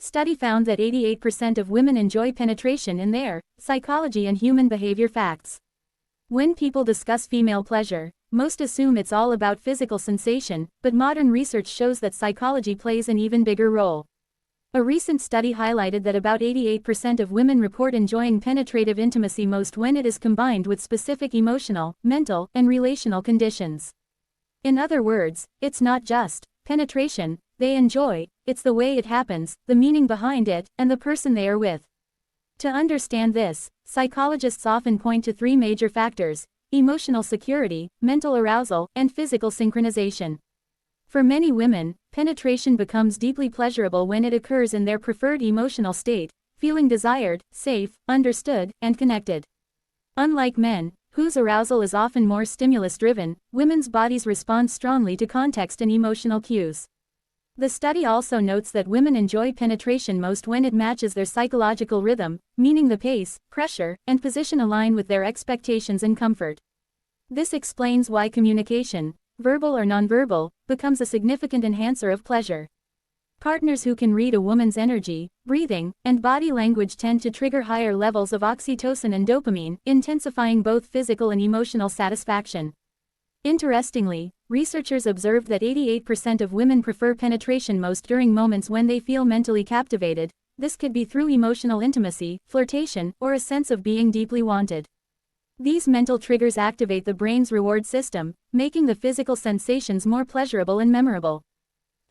Study found that 88% of women enjoy penetration in their Psychology and Human Behavior Facts. When people discuss female pleasure, most assume it's all about physical sensation, but modern research shows that psychology plays an even bigger role. A recent study highlighted that about 88% of women report enjoying penetrative intimacy most when it is combined with specific emotional, mental, and relational conditions. In other words, it's not just penetration they enjoy, it's the way it happens, the meaning behind it, and the person they are with. To understand this, psychologists often point to three major factors: emotional security, mental arousal, and physical synchronization. For many women, penetration becomes deeply pleasurable when it occurs in their preferred emotional state, feeling desired, safe, understood, and connected. Unlike men, whose arousal is often more stimulus-driven, women's bodies respond strongly to context and emotional cues. The study also notes that women enjoy penetration most when it matches their psychological rhythm, meaning the pace, pressure, and position align with their expectations and comfort. This explains why communication, verbal or nonverbal, becomes a significant enhancer of pleasure. Partners who can read a woman's energy, breathing, and body language tend to trigger higher levels of oxytocin and dopamine, intensifying both physical and emotional satisfaction. Interestingly, researchers observed that 88% of women prefer penetration most during moments when they feel mentally captivated. This could be through emotional intimacy, flirtation, or a sense of being deeply wanted. These mental triggers activate the brain's reward system, making the physical sensations more pleasurable and memorable.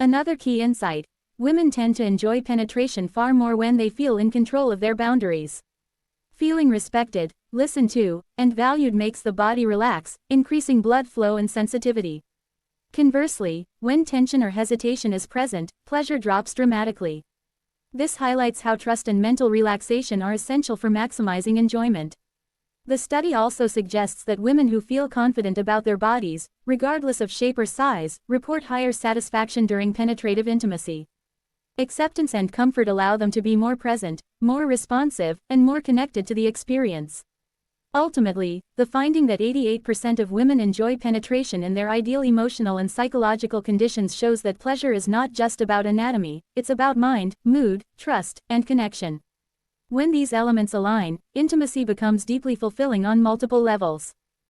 Another key insight: women tend to enjoy penetration far more when they feel in control of their boundaries. Feeling respected, listened to, and valued makes the body relax, increasing blood flow and sensitivity. Conversely, when tension or hesitation is present, pleasure drops dramatically. This highlights how trust and mental relaxation are essential for maximizing enjoyment. The study also suggests that women who feel confident about their bodies, regardless of shape or size, report higher satisfaction during penetrative intimacy. Acceptance and comfort allow them to be more present, more responsive, and more connected to the experience. Ultimately, the finding that 88% of women enjoy penetration in their ideal emotional and psychological conditions shows that pleasure is not just about anatomy, it's about mind, mood, trust, and connection. When these elements align, intimacy becomes deeply fulfilling on multiple levels.